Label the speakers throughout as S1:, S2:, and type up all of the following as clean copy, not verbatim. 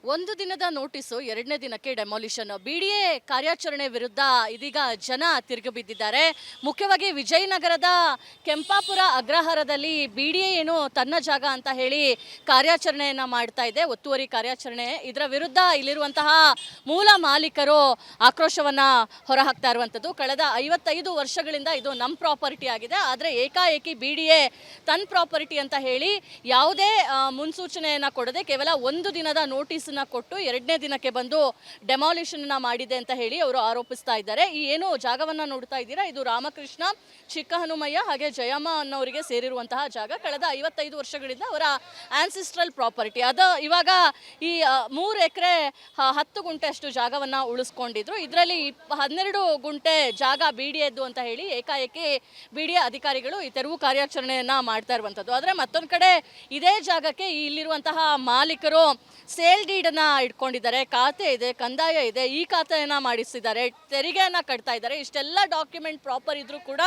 S1: ಒಂದು ದಿನದ ನೋಟಿಸು, ಎರಡನೇ ದಿನಕ್ಕೆ ಡೆಮಾಲಿಷನ್. ಬಿಡಿಎ ಕಾರ್ಯಾಚರಣೆ ವಿರುದ್ಧ ಇದೀಗ ಜನ ತಿರುಗಿ ಬಿದ್ದಿದ್ದಾರೆ. ಮುಖ್ಯವಾಗಿ ವಿಜಯನಗರದ ಕೆಂಪಾಪುರ ಅಗ್ರಹಾರದಲ್ಲಿ ಬಿಡಿಎ ಏನು ತನ್ನ ಜಾಗ ಅಂತ ಹೇಳಿ ಕಾರ್ಯಾಚರಣೆಯನ್ನ ಮಾಡ್ತಾ ಇದೆ, ಒತ್ತುವರಿ ಕಾರ್ಯಾಚರಣೆ. ಇದರ ವಿರುದ್ಧ ಇಲ್ಲಿರುವಂತಹ ಮೂಲ ಮಾಲೀಕರು ಆಕ್ರೋಶವನ್ನ ಹೊರಹಾಕ್ತಾ ಇರುವಂಥದ್ದು. ಕಳೆದ 55 ವರ್ಷಗಳಿಂದ ಇದು ನಮ್ಮ ಪ್ರಾಪರ್ಟಿ ಆಗಿದೆ, ಆದರೆ ಏಕಾಏಕಿ ಬಿಡಿಎ ತನ್ನ ಪ್ರಾಪರ್ಟಿ ಅಂತ ಹೇಳಿ ಯಾವುದೇ ಮುನ್ಸೂಚನೆಯನ್ನ ಕೊಡದೆ ಕೇವಲ ಒಂದು ದಿನದ ನೋಟಿಸ್ ಕೊಟ್ಟು ಎರಡನೇ ದಿನಕ್ಕೆ ಬಂದು ಡೆಮಾಲಿಷನ್ ಮಾಡಿದೆ ಅಂತ ಹೇಳಿ ಅವರು ಆರೋಪಿಸ್ತಾ ಇದ್ದಾರೆ. ಈ ಏನು ಜಾಗವನ್ನ ನೋಡ್ತಾ ಇದ್ದೀರಾ, ಇದು ರಾಮಕೃಷ್ಣ, ಚಿಕ್ಕ ಹನುಮಯ್ಯ ಹಾಗೆ ಜಯಮ್ಮ ಅನ್ನೋರಿಗೆ ಸೇರಿರುವಂತಹ ಜಾಗ. ಕಳೆದ 55 ವರ್ಷಗಳಿಂದ ಅವರ ಆನ್ಸಿಸ್ಟ್ರಲ್ ಪ್ರಾಪರ್ಟಿ ಅದು. ಇವಾಗ ಈ 3 ಎಕರೆ 10 ಗುಂಟೆ ಅಷ್ಟು ಜಾಗವನ್ನ ಉಳಿಸ್ಕೊಂಡಿದ್ರು. ಇದರಲ್ಲಿ 12 ಗುಂಟೆ ಜಾಗ ಬಿಡಿಎದ್ದು ಅಂತ ಹೇಳಿ ಏಕಾಏಕಿ ಬಿಡಿಎ ಅಧಿಕಾರಿಗಳು ಈ ತೆರವು ಕಾರ್ಯಾಚರಣೆಯನ್ನ ಮಾಡ್ತಾ ಇರುವಂಥದ್ದು. ಆದರೆ ಮತ್ತೊಂದು ಕಡೆ ಇದೇ ಜಾಗಕ್ಕೆ ಇಲ್ಲಿರುವಂತಹ ಮಾಲೀಕರು ಸೇಲ್ ಡೀಡನ್ನು ಇಟ್ಕೊಂಡಿದ್ದಾರೆ, ಖಾತೆ ಇದೆ, ಕಂದಾಯ ಇದೆ, ಈ ಖಾತೆಯನ್ನ ಮಾಡಿಸಿದ್ದಾರೆ, ತೆರಿಗೆಯನ್ನು ಕಟ್ತಾ ಇದ್ದಾರೆ. ಇಷ್ಟೆಲ್ಲ ಡಾಕ್ಯುಮೆಂಟ್ ಪ್ರಾಪರ್ ಇದ್ರೂ ಕೂಡ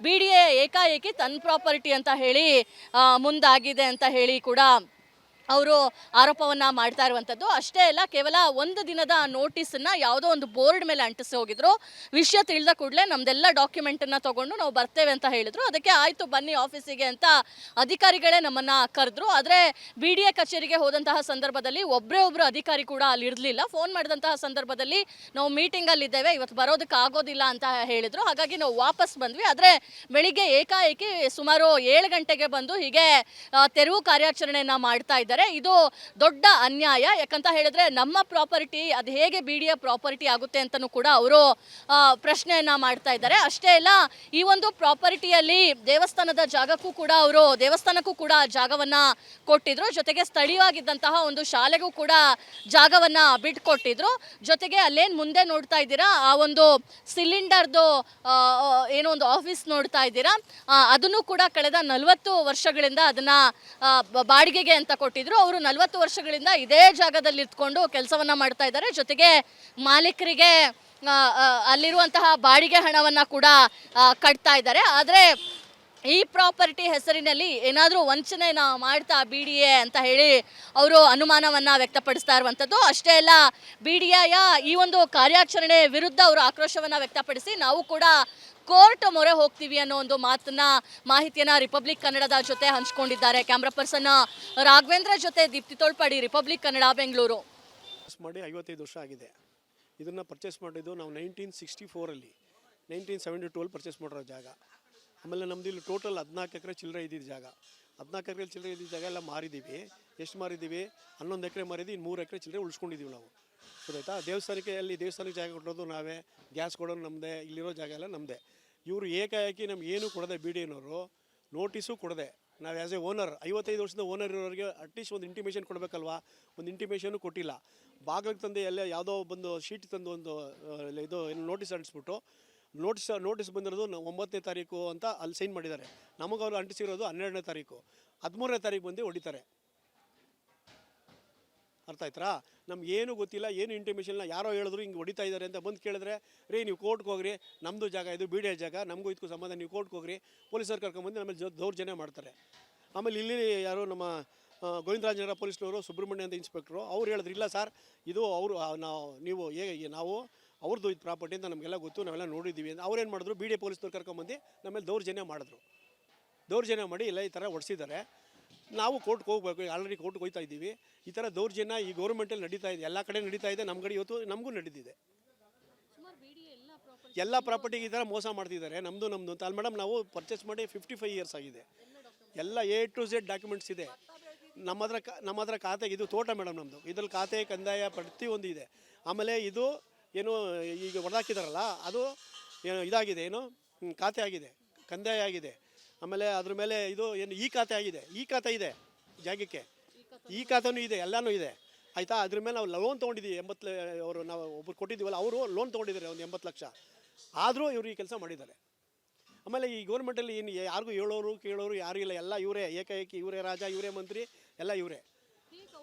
S1: ಬಿಡಿಎ ಏಕಾಏಕಿ ತನ್ನ ಪ್ರಾಪರ್ಟಿ ಅಂತ ಹೇಳಿ ಮುಂದಾಗಿದೆ ಅಂತ ಹೇಳಿ ಕೂಡ ಅವರು ಆರೋಪವನ್ನು ಮಾಡ್ತಾ ಇರುವಂಥದ್ದು. ಅಷ್ಟೇ ಅಲ್ಲ, ಕೇವಲ ಒಂದು ದಿನದ ನೋಟಿಸನ್ನು ಯಾವುದೋ ಒಂದು ಬೋರ್ಡ್ ಮೇಲೆ ಅಂಟಿಸಿ ಹೋಗಿದ್ರು. ವಿಷಯ ತಿಳಿದ ಕೂಡಲೇ ನಮ್ಮದೆಲ್ಲ ಡಾಕ್ಯುಮೆಂಟನ್ನು ತೊಗೊಂಡು ನಾವು ಬರ್ತೇವೆ ಅಂತ ಹೇಳಿದ್ರು. ಅದಕ್ಕೆ ಆಯಿತು ಬನ್ನಿ ಆಫೀಸಿಗೆ ಅಂತ ಅಧಿಕಾರಿಗಳೇ ನಮ್ಮನ್ನು ಕರೆದ್ರು. ಆದರೆ ಬಿ ಡಿ ಎ ಕಚೇರಿಗೆ ಹೋದಂತಹ ಸಂದರ್ಭದಲ್ಲಿ ಒಬ್ಬರು ಅಧಿಕಾರಿ ಕೂಡ ಅಲ್ಲಿ ಇರಲಿಲ್ಲ. ಫೋನ್ ಮಾಡಿದಂತಹ ಸಂದರ್ಭದಲ್ಲಿ ನಾವು ಮೀಟಿಂಗಲ್ಲಿದ್ದೇವೆ, ಇವತ್ತು ಬರೋದಕ್ಕೆ ಆಗೋದಿಲ್ಲ ಅಂತ ಹೇಳಿದರು. ಹಾಗಾಗಿ ನಾವು ವಾಪಸ್ ಬಂದ್ವಿ. ಆದರೆ ಬೆಳಿಗ್ಗೆ ಏಕಾಏಕಿ ಸುಮಾರು 7 ಗಂಟೆಗೆ ಬಂದು ಹೀಗೆ ತೆರವು ಕಾರ್ಯಾಚರಣೆಯನ್ನು ಮಾಡ್ತಾ ಇದ್ದಾರೆ. ಇದು ದೊಡ್ಡ ಅನ್ಯಾಯ. ಯಾಕಂತ ಹೇಳಿದ್ರೆ ನಮ್ಮ ಪ್ರಾಪರ್ಟಿ ಅದು ಹೇಗೆ ಬಿಡಿಎ ಪ್ರಾಪರ್ಟಿ ಆಗುತ್ತೆ ಅಂತಲೂ ಕೂಡ ಅವರು ಪ್ರಶ್ನೆಯನ್ನ ಮಾಡ್ತಾ ಇದ್ದಾರೆ. ಅಷ್ಟೇ ಅಲ್ಲ, ಈ ಒಂದು ಪ್ರಾಪರ್ಟಿಯಲ್ಲಿ ದೇವಸ್ಥಾನದ ಜಾಗಕ್ಕೂ ಕೂಡ ಅವರು ದೇವಸ್ಥಾನಕ್ಕೂ ಕೂಡ ಜಾಗವನ್ನ ಕೊಟ್ಟಿದ್ರು. ಜೊತೆಗೆ ಸ್ಥಳೀಯವಾಗಿದ್ದಂತಹ ಒಂದು ಶಾಲೆಗೂ ಕೂಡ ಜಾಗವನ್ನ ಬಿಟ್ಕೊಟ್ಟಿದ್ರು. ಜೊತೆಗೆ ಅಲ್ಲೇನು ಮುಂದೆ ನೋಡ್ತಾ ಇದ್ದೀರಾ, ಆ ಒಂದು ಸಿಲಿಂಡರ್ದು ಏನೋ ಒಂದು ಆಫೀಸ್ ನೋಡ್ತಾ ಇದ್ದೀರಾ, ಅದನ್ನು ಕೂಡ ಕಳೆದ 40 ವರ್ಷಗಳಿಂದ ಅದನ್ನ ಬಾಡಿಗೆಗೆ ಅಂತ ಕೊಟ್ಟಿದ್ರು. ಅವರು 40 ವರ್ಷಗಳಿಂದ ಇದೇ ಜಾಗದಲ್ಲಿ ಇದ್ಕೊಂಡು ಕೆಲಸವನ್ನ ಮಾಡ್ತಾ ಇದ್ದಾರೆ. ಜೊತೆಗೆ ಮಾಲೀಕರಿಗೆ ಅಲ್ಲಿರುವಂತಹ ಬಾಡಿಗೆ ಹಣವನ್ನ ಕೂಡ ಕಟ್ತಾ ಇದ್ದಾರೆ. ಆದರೆ ಈ ಪ್ರಾಪರ್ಟಿ ಹೆಸರಿನಲ್ಲಿ ಏನಾದರೂ ವಂಚನೆನ ಮಾಡ್ತಾ ಬಿಡಿಎ ಅಂತ ಹೇಳಿ ಅವರು ಅನುಮಾನವನ್ನು ವ್ಯಕ್ತಪಡಿಸ್ತಾ ಇರುವಂಥದ್ದು. ಅಷ್ಟೇ ಅಲ್ಲ, ಬಿಡಿಎಯ ಈ ಒಂದು ಕಾರ್ಯಾಚರಣೆ ವಿರುದ್ಧ ಅವರು ಆಕ್ರೋಶವನ್ನು ವ್ಯಕ್ತಪಡಿಸಿ ನಾವು ಕೂಡ ಕೋರ್ಟ್ ಮೊರೆ ಹೋಗ್ತೀವಿ ಅನ್ನೋ ಒಂದು ಮಾಹಿತಿಯನ್ನ ರಿಪಬ್ಲಿಕ್ ಕನ್ನಡದ ಜೊತೆ ಹಂಚ್ಕೊಂಡಿದ್ದಾರೆ. ಕ್ಯಾಮ್ರಾ ಪರ್ಸನ್ ರಾಘವೇಂದ್ರ ಜೊತೆ ದೀಪ್ತಿ ತೋಳ್ಪಾಡಿ, ರಿಪಬ್ಲಿಕ್ ಕನ್ನಡ, ಬೆಂಗಳೂರು.
S2: ಮಾಡಿ 55 ವರ್ಷ ಆಗಿದೆ. ಇದನ್ನು ಪರ್ಚೇಸ್ ಮಾಡಿದ್ದು ನಾವು 1964 1972 ಪರ್ಚೇಸ್ ಮಾಡಿರೋ ಜಾಗ. ಆಮೇಲೆ ನಮ್ಮದು ಇಲ್ಲಿ ಟೋಟಲ್ 14 ಎಕರೆ ಚಿಲ್ಲರೆ ಇದ್ದಿದ್ದು ಜಾಗ. 14 ಎಕರೆ ಚಿಲ್ಲರೆ ಇದ್ದಿದ್ದ ಜಾಗ ಎಲ್ಲ ಮಾರಿದ್ದೀವಿ. ಎಷ್ಟು ಮಾರಿದ್ದೀವಿ? 11 ಎಕರೆ ಮಾರಿದ್ದೀವಿ, ಇನ್ನು 3 ಎಕರೆ ಚಿಲ್ಲರೆ ಉಳಿಸ್ಕೊಂಡಿದ್ದೀವಿ ನಾವು. ಗೊತ್ತಾಯ್ತಾ? ದೇವಸ್ಥಾನಕ್ಕೆ ಜಾಗ ಕೊಡೋದು ನಾವೇ, ಗ್ಯಾಸ್ ಕೊಡೋದು ನಮ್ಮದೇ, ಇಲ್ಲಿರೋ ಜಾಗ ಎಲ್ಲ ನಮ್ಮದೇ. ಇವರು ಏಕಾಏಕಿ ನಮ್ಗೆ ಏನೂ ಕೊಡದೆ ಬಿ ಡಿ ಎನವರು ನೋಟಿಸು ಕೊಡದೆ, ನಾವು ಆ್ಯಸ್ ಎ ಓನರ್ 55 ವರ್ಷದ ಓನರ್ ಇರೋರಿಗೆ ಅಟ್ಲೀಸ್ಟ್ ಒಂದು ಇಂಟಿಮೇಷನ್ ಕೊಡಬೇಕಲ್ವಾ, ಒಂದು ಇಂಟಿಮೇಷನು ಕೊಟ್ಟಿಲ್ಲ. ಬಾಗಿಲಿಗೆ ತಂದು ಎಲ್ಲ ಯಾವುದೋ ಬಂದು ಶೀಟ್ ತಂದು ಒಂದು ಇದು ನೋಟಿಸ್ ಅಂಟಿಸ್ಬಿಟ್ಟು ನೋಟಿಸ್ ಬಂದಿರೋದು 9ನೇ ತಾರೀಕು ಅಂತ ಅಲ್ಲಿ ಸೈನ್ ಮಾಡಿದ್ದಾರೆ. ನಮಗೆ ಅವರು ಅಂಟಿಸಿರೋದು 12ನೇ ತಾರೀಕು, 13ನೇ ತಾರೀಕು ಬಂದು ಹೊಡಿತಾರೆ. ಅರ್ಥ ಆಯ್ತಾ? ನಮ್ಗೆ ಏನು ಗೊತ್ತಿಲ್ಲ, ಏನು ಇಂಟಿಮೇಷನ್ನ. ಯಾರೋ ಹೇಳಿದ್ರು ಹಿಂಗೆ ಹೊಡಿತಾ ಇದ್ದಾರೆ ಅಂತ ಬಂದು ಕೇಳಿದ್ರೆ, ರೀ ನೀವು ಕೋರ್ಟ್ಗೆ ಹೋಗ್ರಿ, ನಮ್ಮದು ಜಾಗ ಇದು ಬಿ ಡಿ ಎ ಜಾಗ, ನಮಗೂ ಇದಕ್ಕೂ ಸಂಬಂಧ, ನೀವು ಕೋರ್ಟ್ಗೆ ಹೋಗ್ರಿ, ಪೊಲೀಸರು ಕರ್ಕೊಂಬಂದು ಆಮೇಲೆ ದೌರ್ಜನ್ಯ ಮಾಡ್ತಾರೆ. ಆಮೇಲೆ ಇಲ್ಲಿ ಯಾರು ನಮ್ಮ ಗೋವಿಂದರಾಜನಗರ ಪೊಲೀಸ್ನವರು ಸುಬ್ರಹ್ಮಣ್ಯ ಅಂತ ಇನ್ಸ್ಪೆಕ್ಟ್ರು ಅವ್ರು ಹೇಳಿದ್ರು, ಇಲ್ಲ ಸರ್ ಇದು ಅವರು ನಾವು ಅವ್ರದ್ದು ಇದು ಪ್ರಾಪರ್ಟಿ ಅಂತ ನಮಗೆಲ್ಲ ಗೊತ್ತು, ನಾವೆಲ್ಲ ನೋಡಿದ್ದೀವಿ ಅಂತ. ಅವ್ರೇನು ಮಾಡಿದ್ರು, ಬಿ ಡಿ ಎ ಪೊಲೀಸ್ನವ್ರು ಕರ್ಕೊಂಬಂದು ನಮ್ಮೇಲೆ ದೌರ್ಜನ್ಯ ಮಾಡಿದ್ರು. ದೌರ್ಜನ್ಯ ಮಾಡಿ ಎಲ್ಲ ಈ ಥರ ಹೊಡಿಸಿದ್ದಾರೆ. ನಾವು ಕೋರ್ಟ್ಗೆ ಹೋಗ್ಬೇಕು, ಆಲ್ರೆಡಿ ಕೋರ್ಟ್ಗೆ ಹೋಗ್ತಾ ಇದ್ದೀವಿ. ಈ ಥರ ದೌರ್ಜನ್ಯ ಈ ಗೌರ್ಮೆಂಟಲ್ಲಿ ನಡೀತಾ ಇದೆ, ಎಲ್ಲ ಕಡೆ ನಡೀತಾ ಇದೆ. ನಮ್ಮ ಕಡೆ ಇವತ್ತು ನಮಗೂ ನಡೀತಿದೆ. ಎಲ್ಲ ಪ್ರಾಪರ್ಟಿಗೆ ಈ ಥರ ಮೋಸ ಮಾಡ್ತಿದ್ದಾರೆ. ನಮ್ಮದು ಅಂತ ಅಲ್ಲಿ ಮೇಡಮ್, ನಾವು ಪರ್ಚೇಸ್ ಮಾಡಿ 55 ಇಯರ್ಸ್ ಆಗಿದೆ. ಎಲ್ಲ A to Z ಡಾಕ್ಯುಮೆಂಟ್ಸ್ ಇದೆ ನಮ್ಮ ಹತ್ರ ಖಾತೆಗೆ. ಇದು ತೋಟ ಮೇಡಮ್ ನಮ್ಮದು, ಇದ್ರಲ್ಲಿ ಖಾತೆ ಕಂದಾಯ ಪ್ರತಿಯೊಂದು ಇದೆ. ಆಮೇಲೆ ಇದು ಏನು ಈಗ ಹೊಡೆದಾಕಿದಾರಲ್ಲ, ಅದು ಏನು ಇದಾಗಿದೆ, ಏನು ಖಾತೆ ಆಗಿದೆ, ಕಂದಾಯ ಆಗಿದೆ. ಆಮೇಲೆ ಅದ್ರ ಮೇಲೆ ಇದು ಏನು ಈ ಖಾತೆ ಆಗಿದೆ, ಈ ಖಾತೆ ಇದೆ ಜಾಗಕ್ಕೆ, ಈ ಖಾತೆನೂ ಇದೆ, ಎಲ್ಲನೂ ಇದೆ. ಆಯಿತಾ? ಅದ್ರ ಮೇಲೆ ನಾವು ಲೋನ್ ತೊಗೊಂಡಿದ್ದೀವಿ. 80 ಅವರು ನಾವು ಒಬ್ಬರು ಕೊಟ್ಟಿದ್ದೀವಲ್ಲ, ಅವರು ಲೋನ್ ತೊಗೊಂಡಿದ್ದಾರೆ ಒಂದು 80 ಲಕ್ಷ. ಆದರೂ ಇವರು ಈ ಕೆಲಸ ಮಾಡಿದ್ದಾರೆ. ಆಮೇಲೆ ಈ ಗೌರ್ಮೆಂಟಲ್ಲಿ ಏನು ಯಾರಿಗೂ ಹೇಳೋರು ಕೇಳೋರು ಯಾರೂ ಇಲ್ಲ, ಎಲ್ಲ ಇವರೇ ಏಕಾಏಕಿ, ಇವರೇ ರಾಜ, ಇವರೇ ಮಂತ್ರಿ, ಎಲ್ಲ ಇವರೇ.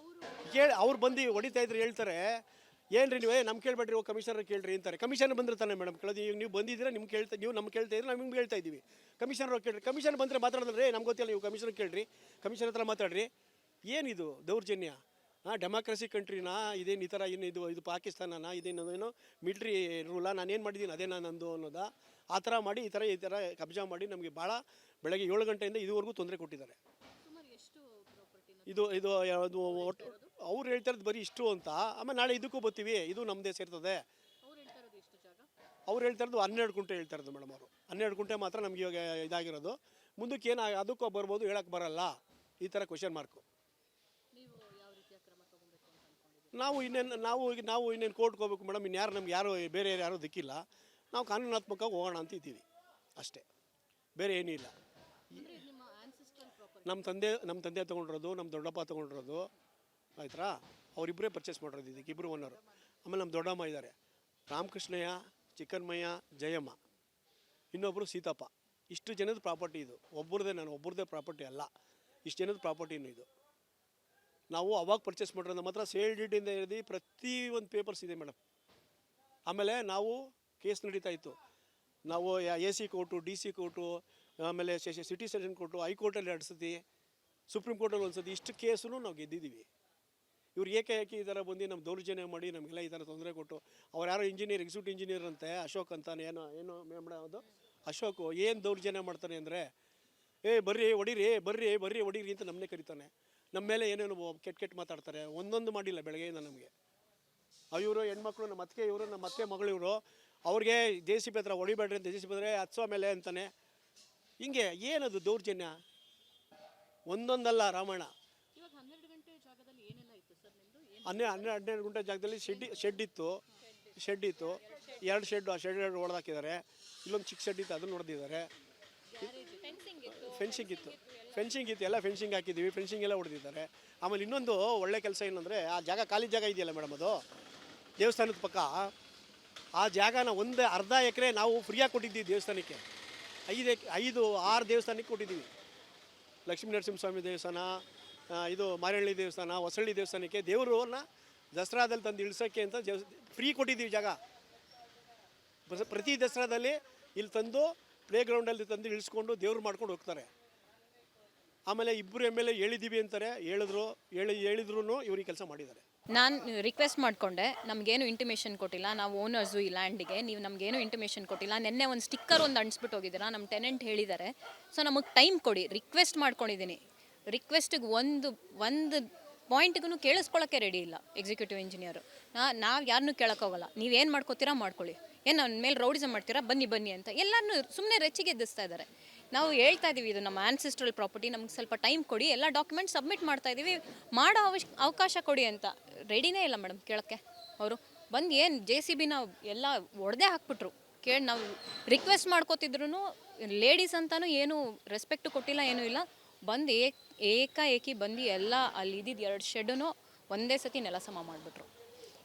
S2: ಅವ್ರು ಬಂದು ಹೊಡಿತಾ ಇದ್ರೆ ಹೇಳ್ತಾರೆ, ಏನ್ರಿ ನೀವು ನಮ್ಗೆ ಕೇಳ್ಬೇಡ್ರಿ, ಕಮಿಷನರ್ ಕೇಳ್ರಿ ಅಂತಾರೆ. ಕಮಿಷನರ್ ಬಂದ್ರೆ ತಾನೆ ಮೇಡಮ್ ಕೇಳೋದು. ಈಗ ನೀವು ಬಂದಿದ್ದೀರಾ, ನೀವು ನಮ್ಗೆ ಕೇಳ್ತಾ ಇದ್ರೆ ನಾವು ನಿಮ್ಗೆ ಹೇಳ್ತಾ ಇದ್ದೀವಿ. ಕಮಿಷನರ್ ಕೇಳ್ರಿ, ಕಮಿಷನರ್ ಬಂದರೆ ಮಾತಾಡಿದ್ರೆ ನಮ್ಗೆ ಗೊತ್ತಿಲ್ಲ, ನೀವು ಕಮಿಷನರ್ ಕೇಳ್ರಿ, ಕಮಿಷನರ್ ಹತ್ರ ಮಾತಾಡ್ರಿ. ಏನಿದು ದೌರ್ಜನ್ಯ? ಡೆಮಾಕ್ರಸಿ ಕಂಟ್ರಿನಾ ಇದೇನು ಈ ಥರ ಏನು ಇದು ಪಾಕಿಸ್ತಾನನ ಇದೇನು ಮಿಲ್ಟ್ರಿ ರೂಲಾ ನಾನೇನು ಮಾಡಿದ್ದೀನಿ ಅದೇನಾ ನಂದು ಅನ್ನೋದಾ ಆ ಥರ ಮಾಡಿ ಈ ಥರ ಕಬ್ಜಾ ಮಾಡಿ ನಮಗೆ ಭಾಳ ಬೆಳಗ್ಗೆ 7 ಗಂಟೆಯಿಂದ ಇದುವರೆಗೂ ತೊಂದರೆ ಕೊಟ್ಟಿದ್ದಾರೆ. ಇದು ಯಾವುದು ಒಟ್ಟು ಅವ್ರು ಹೇಳ್ತಾ ಇರೋದು ಬರೀ ಇಷ್ಟು ಅಂತ. ಆಮೇಲೆ ನಾಳೆ ಇದಕ್ಕೂ ಬರ್ತೀವಿ, ಇದು ನಮ್ಮದೇ ಸೇರ್ತದೆ. ಅವ್ರು ಹೇಳ್ತಾ ಇರೋದು 12 ಗುಂಟೆ ಹೇಳ್ತಾ ಇರೋದು ಮೇಡಮ್. ಅವರು 12 ಗುಂಟೆ ಮಾತ್ರ ನಮಗೆ ಇವಾಗ ಇದಾಗಿರೋದು. ಮುಂದಕ್ಕೆ ಏನು ಅದಕ್ಕೂ ಬರ್ಬೋದು, ಹೇಳಕ್ಕೆ ಬರಲ್ಲ, ಈ ಥರ ಕ್ವೆಶನ್ ಮಾರ್ಕು. ನಾವು ಇನ್ನೇನು ಕೋರ್ಟ್ಗೆ ಹೋಗ್ಬೇಕು ಮೇಡಮ್. ಇನ್ಯಾರು ನಮ್ಗೆ ಬೇರೆ ಯಾರೂ ದಿಕ್ಕಿಲ್ಲ. ನಾವು ಕಾನೂನಾತ್ಮಕವಾಗಿ ಹೋಗೋಣ ಅಂತ ಇದ್ದೀವಿ ಅಷ್ಟೇ, ಬೇರೆ ಏನೂ ಇಲ್ಲ. ನಮ್ಮ ತಂದೆ ತೊಗೊಂಡಿರೋದು, ನಮ್ಮ ದೊಡ್ಡಪ್ಪ ತೊಗೊಂಡಿರೋದು ಆಯ್ತಾ. ಅವರಿಬ್ಬರೇ ಪರ್ಚೇಸ್ ಮಾಡಿರೋದು, ಇದಕ್ಕೆ ಇಬ್ಬರು ಓನರು. ಆಮೇಲೆ ನಮ್ಮ ದೊಡ್ಡಮ್ಮ ಇದ್ದಾರೆ, ರಾಮಕೃಷ್ಣಯ್ಯ, ಚಿಕ್ಕನ್ಮಯ್ಯ, ಜಯಮ್ಮ, ಇನ್ನೊಬ್ಬರು ಸೀತಪ್ಪ. ಇಷ್ಟು ಜನದ ಪ್ರಾಪರ್ಟಿ ಇದು. ಒಬ್ಬರದೇ ಪ್ರಾಪರ್ಟಿ ಅಲ್ಲ, ಇಷ್ಟು ಜನದ ಪ್ರಾಪರ್ಟಿನೂ ಇದು. ನಾವು ಅವಾಗ ಪರ್ಚೇಸ್ ಮಾಡಿರೋದು. ನಮ್ಮ ಹತ್ರ ಸೇಲ್ ಡೀಡಿಂದ ಹಿಡಿದು ಪ್ರತಿ ಒಂದು ಪೇಪರ್ಸ್ ಇದೆ ಮೇಡಮ್. ಆಮೇಲೆ ನಾವು ಕೇಸ್ ನಡೀತಾ ಇತ್ತು. ನಾವು AC ಕೋರ್ಟು, DC ಕೋರ್ಟು, ಆಮೇಲೆ ಸಿಟಿ ಸೆಷನ್ ಕೋರ್ಟು, ಹೈಕೋರ್ಟಲ್ಲಿ 2 ಸತಿ, ಸುಪ್ರೀಂ ಕೋರ್ಟಲ್ಲಿ 1 ಸತಿ, ಇಷ್ಟು ಕೇಸನ್ನು ನಾವು ಗೆದ್ದಿದ್ದೀವಿ. ಇವ್ರು ಏಕೆ ಈ ಥರ ಬಂದು ನಮ್ಮ ದೌರ್ಜನ್ಯ ಮಾಡಿ ನಮಗೆಲ್ಲ ಈ ಥರ ತೊಂದರೆ ಕೊಟ್ಟು, ಅವ್ರು ಯಾರೋ ಇಂಜಿನಿಯರ್, ಎಕ್ಸಿಕ್ಯೂಟಿವ್ ಇಂಜಿನಿಯರ್ ಅಂತೆ, ಅಶೋಕ್ ಅಂತಾನೆ, ಏನು ಮೇಡಮ್ ಅದು ಅಶೋಕು. ಏನು ದೌರ್ಜನ್ಯ ಮಾಡ್ತಾನೆ ಅಂದರೆ, ಬರ್ರಿ ಹೊಡೀರಿ ಅಂತ ನಮ್ಮನ್ನೇ ಕರಿತಾನೆ. ನಮ್ಮ ಮೇಲೆ ಏನೇನು ಕೆಟ್ಟ ಮಾತಾಡ್ತಾರೆ. ಒಂದೊಂದು ಮಾಡಿಲ್ಲ ಬೆಳಗ್ಗೆಯಿಂದ ನಮಗೆ. ಇವರು ಹೆಣ್ಮಕ್ಳು, ನಮ್ಮ ಅತ್ತೆ ಮಗಳು ಇವರು, ಅವ್ರಿಗೆ JCB ಹತ್ರ ಹೊಡಿಬೇಡ್ರಿ ಅಂತ JCB ಹತ್ರ ಹತ್ಸೋ ಮೇಲೆ ಅಂತಾನೆ. ಹಿಂಗೆ ಏನದು ದೌರ್ಜನ್ಯ, ಒಂದೊಂದಲ್ಲ ರಾಮಾಯಣ. 12 ಗುಂಟೆ ಜಾಗದಲ್ಲಿ ಶೆಡ್ ಇತ್ತು. 2 ಶೆಡ್, ಆ ಶೆಡ್ ಹೊಡೆದಾಕಿದ್ದಾರೆ. ಇಲ್ಲೊಂದು ಚಿಕ್ಕ ಶೆಡ್ ಇತ್ತು, ಅದನ್ನು ಹೊಡೆದಿದ್ದಾರೆ. ಫೆನ್ಸಿಂಗ್ ಇತ್ತು, ಎಲ್ಲ ಫೆನ್ಸಿಂಗ್ ಹಾಕಿದ್ದೀವಿ, ಫೆನ್ಸಿಂಗ್ ಎಲ್ಲ ಹೊಡೆದಿದ್ದಾರೆ. ಆಮೇಲೆ ಇನ್ನೊಂದು ಒಳ್ಳೆ ಕೆಲಸ ಏನಂದರೆ, ಆ ಜಾಗ ಖಾಲಿ ಜಾಗ ಇದೆಯಲ್ಲ ಮೇಡಮ್, ಅದು ದೇವಸ್ಥಾನದ ಪಕ್ಕ. ಆ ಜಾಗನ ಅರ್ಧ ಎಕರೆ ನಾವು ಫ್ರೀಯಾಗಿ ಕೊಟ್ಟಿದ್ದೀವಿ ದೇವಸ್ಥಾನಕ್ಕೆ. 5-6 ದೇವಸ್ಥಾನಕ್ಕೆ ಕೊಟ್ಟಿದ್ದೀವಿ. ಲಕ್ಷ್ಮೀ ನರಸಿಂಹಸ್ವಾಮಿ ದೇವಸ್ಥಾನ, ಇದು ಮಾರಳ್ಳಿ ದೇವಸ್ಥಾನ, ಹೊಸಳ್ಳಿ ದೇವಸ್ಥಾನಕ್ಕೆ ದೇವರನ್ನ ದಸರಾದಲ್ಲಿ ತಂದು ಇಳಿಸೋಕ್ಕೆ ಅಂತ ಫ್ರೀ ಕೊಟ್ಟಿದ್ದೀವಿ ಜಾಗ. ಪ್ರತಿ ದಸರಾದಲ್ಲಿ ಇಲ್ಲಿ ತಂದು ಪ್ಲೇ ಗ್ರೌಂಡಲ್ಲಿ ತಂದು ಇಳಿಸ್ಕೊಂಡು ದೇವ್ರು ಮಾಡ್ಕೊಂಡು ಹೋಗ್ತಾರೆ. ಆಮೇಲೆ ಇಬ್ಬರು MLA ಹೇಳಿದ್ದೀವಿ ಅಂತಾರೆ, ಹೇಳಿದ್ರು ಇವ್ರಿಗೆ ಕೆಲಸ ಮಾಡಿದ್ದಾರೆ.
S3: ನಾನು ರಿಕ್ವೆಸ್ಟ್ ಮಾಡಿಕೊಂಡೆ, ನಮಗೇನು ಇಂಟಿಮೇಷನ್ ಕೊಟ್ಟಿಲ್ಲ, ನಾವು ಓನರ್ಸು ಈ ಲ್ಯಾಂಡಿಗೆ, ನೀವು ನಮಗೇನು ಇಂಟಿಮೇಷನ್ ಕೊಟ್ಟಿಲ್ಲ. ನೆನ್ನೆ ಒಂದು ಸ್ಟಿಕ್ಕರ್ ಅಂಟಿಸ್ಬಿಟ್ಟು ಹೋಗಿದ್ದೀರಾ, ನಮ್ಮ ಟೆನೆಂಟ್ ಹೇಳಿದ್ದಾರೆ. ಸೊ ನಮಗೆ ಟೈಮ್ ಕೊಡಿ, ರಿಕ್ವೆಸ್ಟ್ ಮಾಡ್ಕೊಂಡಿದ್ದೀನಿ. ರಿಕ್ವೆಸ್ಟಿಗೆ ಒಂದು ಪಾಯಿಂಟ್ಗೂ ಕೇಳಿಸ್ಕೊಳ್ಳೋಕ್ಕೆ ರೆಡಿ ಇಲ್ಲ ಎಕ್ಸಿಕ್ಯೂಟಿವ್ ಇಂಜಿನಿಯರು. ನಾವು ಯಾರನ್ನೂ ಕೇಳೋಕ್ಕೋಗಲ್ಲ. ನೀವೇನು ಮಾಡ್ಕೋತೀರಾ ಮಾಡ್ಕೊಳ್ಳಿ, ಏನು ನನ್ನ ಮೇಲೆ ರೌಡಿಸಮ್ ಮಾಡ್ತೀರಾ, ಬನ್ನಿ ಅಂತ ಎಲ್ಲರೂ ಸುಮ್ಮನೆ ರೆಚ್ಚಿಗೆ ಎದ್ದಿಸ್ತಾ ಇದ್ದಾರೆ. ನಾವು ಹೇಳ್ತಾ ಇದ್ದೀವಿ, ಇದು ನಮ್ಮ ಆನ್ಸಿಸ್ಟ್ರಲ್ ಪ್ರಾಪರ್ಟಿ, ನಮ್ಗೆ ಸ್ವಲ್ಪ ಟೈಮ್ ಕೊಡಿ, ಎಲ್ಲ ಡಾಕ್ಯುಮೆಂಟ್ಸ್ ಸಬ್ಮಿಟ್ ಮಾಡ್ತಾ ಇದ್ದೀವಿ, ಮಾಡೋ ಅವಕಾಶ ಕೊಡಿ ಅಂತ. ರೆಡಿನೇ ಇಲ್ಲ ಮೇಡಮ್ ಕೇಳೋಕ್ಕೆ. ಅವರು ಬಂದು ಏನು JCBನ ಎಲ್ಲ ಒಡೆದೇ ಹಾಕ್ಬಿಟ್ರು. ನಾವು ರಿಕ್ವೆಸ್ಟ್ ಮಾಡ್ಕೋತಿದ್ರು, ಲೇಡೀಸ್ ಅಂತಲೂ ಏನು ರೆಸ್ಪೆಕ್ಟು ಕೊಟ್ಟಿಲ್ಲ, ಏನೂ ಇಲ್ಲ. ಬಂದು ಏಕಾಏಕಿ ಬಂದು ಎಲ್ಲ ಅಲ್ಲಿ ಇದ್ದಿದ್ದು 2 ಶೆಡ್ಡೂ ಒಂದೇ ಸತಿ ನೆಲ ಸಮ ಮಾಡಿಬಿಟ್ರು.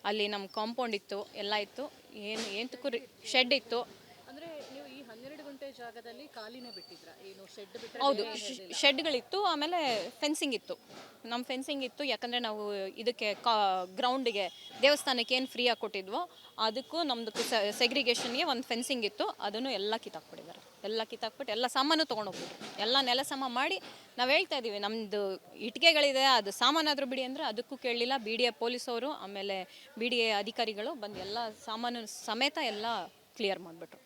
S3: ಅಲ್ಲಿ ನಮ್ಮ ಕಾಂಪೌಂಡ್ ಇತ್ತು, ಎಲ್ಲ ಇತ್ತು, ಏನಕ್ಕೂ ಶೆಡ್ ಇತ್ತು.
S1: ಅಂದರೆ ನೀವು ಈ 12 ಗುಂಟೆ ಜಾಗದಲ್ಲಿ ಖಾಲಿನೇ ಬಿಟ್ಟಿದ್ರಾ? ಏನು ಶೆಡ್ ಬಿಟ್ಟರೆ?
S3: ಹೌದು, ಶೆಡ್ಗಳಿತ್ತು, ಆಮೇಲೆ ಫೆನ್ಸಿಂಗ್ ಇತ್ತು. ನಮ್ಮ ಫೆನ್ಸಿಂಗ್ ಇತ್ತು, ಯಾಕಂದರೆ ನಾವು ಇದಕ್ಕೆ ಗ್ರೌಂಡಿಗೆ ದೇವಸ್ಥಾನಕ್ಕೆ ಏನು ಫ್ರೀಯಾಗಿ ಕೊಟ್ಟಿದ್ವೋ ಅದಕ್ಕೂ ನಮ್ಮದಕ್ಕೂ ಸೆಗ್ರಿಗೇಷನ್ಗೆ ಒಂದು ಫೆನ್ಸಿಂಗ್ ಇತ್ತು. ಅದನ್ನು ಎಲ್ಲ ಕಿತ್ತಾಕ್ಬಿಟ್ಟಿದ್ದಾರೆ. ಎಲ್ಲ ಕಿತ್ತಾಕ್ಬಿಟ್ಟು ಎಲ್ಲ ಸಾಮಾನು ತೊಗೊಂಡೋಗ್ಬಿಟ್ರು. ಎಲ್ಲ ನೆಲ ಸಮ ಮಾಡಿ ನಾವು ಹೇಳ್ತಾ ಇದ್ದೀವಿ, ನಮ್ಮದು ಇಟ್ಟಿಗೆಗಳಿದೆ, ಅದು ಸಾಮಾನಾದರೂ ಬಿಡಿ ಅಂದರೆ ಅದಕ್ಕೂ ಕೇಳಲಿಲ್ಲ. BDA ಪೊಲೀಸವರು, ಆಮೇಲೆ BDA ಅಧಿಕಾರಿಗಳು ಬಂದು ಎಲ್ಲ ಸಾಮಾನು ಸಮೇತ ಎಲ್ಲ ಕ್ಲಿಯರ್ ಮಾಡಿಬಿಟ್ರು.